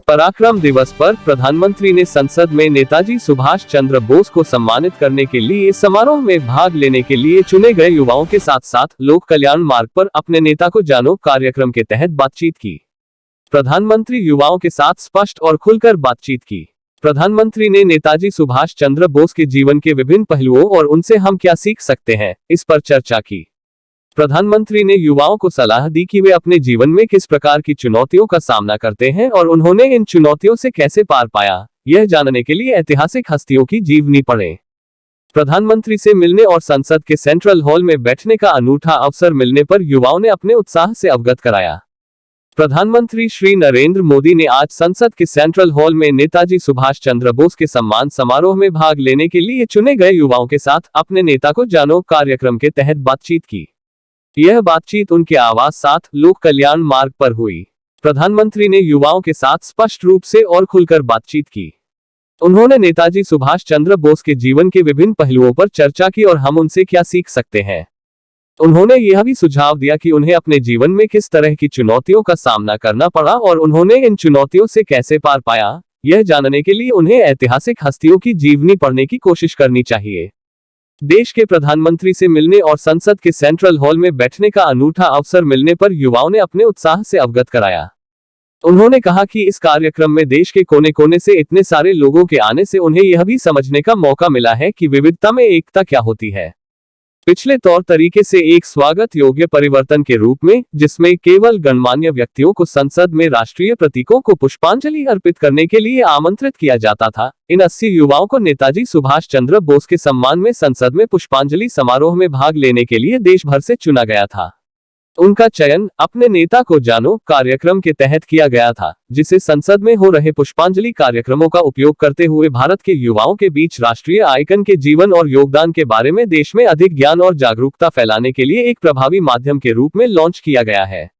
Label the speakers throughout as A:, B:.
A: पराक्रम दिवस पर प्रधानमंत्री ने संसद में नेताजी सुभाष चंद्र बोस को सम्मानित करने के लिए समारोह में भाग लेने के लिए चुने गए युवाओं के साथ साथ लोक कल्याण मार्ग पर अपने नेता को जानो कार्यक्रम के तहत बातचीत की। प्रधानमंत्री युवाओं के साथ स्पष्ट और खुलकर बातचीत की। प्रधानमंत्री ने नेताजी सुभाष चंद्र बोस के जीवन के विभिन्न पहलुओं और उनसे हम क्या सीख सकते हैं, इस पर चर्चा की। प्रधानमंत्री ने युवाओं को सलाह दी कि वे अपने जीवन में किस प्रकार की चुनौतियों का सामना करते हैं और उन्होंने इन चुनौतियों से कैसे पार पाया, यह जानने के लिए ऐतिहासिक हस्तियों की जीवनी पढ़ें। प्रधानमंत्री से मिलने और संसद के सेंट्रल हॉल में बैठने का अनूठा अवसर मिलने पर युवाओं ने अपने उत्साह से अवगत कराया। प्रधानमंत्री श्री नरेंद्र मोदी ने आज संसद के सेंट्रल हॉल में नेताजी सुभाष चंद्र बोस के सम्मान समारोह में भाग लेने के लिए चुने गए युवाओं के साथ अपने नेता को जानो कार्यक्रम के तहत बातचीत की। यह बातचीत उनके आवास साथ लोक कल्याण मार्ग पर हुई। प्रधानमंत्री ने युवाओं के साथ स्पष्ट रूप से और खुलकर बातचीत की। उन्होंने नेताजी सुभाष चंद्र बोस के जीवन के विभिन्न पहलुओं पर चर्चा की और हम उनसे क्या सीख सकते हैं। उन्होंने यह भी सुझाव दिया कि उन्हें अपने जीवन में किस तरह की चुनौतियों का सामना करना पड़ा और उन्होंने इन चुनौतियों से कैसे पार पाया, यह जानने के लिए उन्हें ऐतिहासिक हस्तियों की जीवनी पढ़ने की कोशिश करनी चाहिए। देश के प्रधानमंत्री से मिलने और संसद के सेंट्रल हॉल में बैठने का अनूठा अवसर मिलने पर युवाओं ने अपने उत्साह से अवगत कराया। उन्होंने कहा कि इस कार्यक्रम में देश के कोने कोने से इतने सारे लोगों के आने से उन्हें यह भी समझने का मौका मिला है कि विविधता में एकता क्या होती है। पिछले तौर तरीके से एक स्वागत योग्य परिवर्तन के रूप में, जिसमें केवल गणमान्य व्यक्तियों को संसद में राष्ट्रीय प्रतीकों को पुष्पांजलि अर्पित करने के लिए आमंत्रित किया जाता था, इन 80 युवाओं को नेताजी सुभाष चंद्र बोस के सम्मान में संसद में पुष्पांजलि समारोह में भाग लेने के लिए देश भर से चुना गया था। उनका चयन अपने नेता को जानो कार्यक्रम के तहत किया गया था, जिसे संसद में हो रहे पुष्पांजलि कार्यक्रमों का उपयोग करते हुए भारत के युवाओं के बीच राष्ट्रीय आइकन के जीवन और योगदान के बारे में देश में अधिक ज्ञान और जागरूकता फैलाने के लिए एक प्रभावी माध्यम के रूप में लॉन्च किया गया है।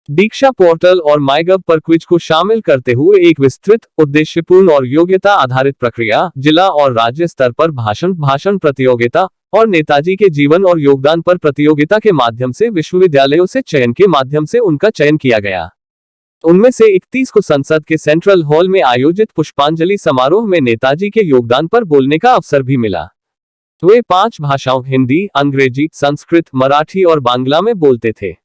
A: दीक्षा पोर्टल और माईगव पर क्विज को शामिल करते हुए एक विस्तृत, उद्देश्यपूर्ण और योग्यता आधारित प्रक्रिया, जिला और राज्य स्तर पर भाषण प्रतियोगिता और नेताजी के जीवन और योगदान पर प्रतियोगिता के माध्यम से विश्वविद्यालयों से चयन के माध्यम से उनका चयन किया गया। उनमें से 31 को संसद के सेंट्रल हॉल में आयोजित पुष्पांजलि समारोह में नेताजी के योगदान पर बोलने का अवसर भी मिला। वे 5 भाषाओं हिंदी, अंग्रेजी, संस्कृत, मराठी और बांग्ला में बोलते थे।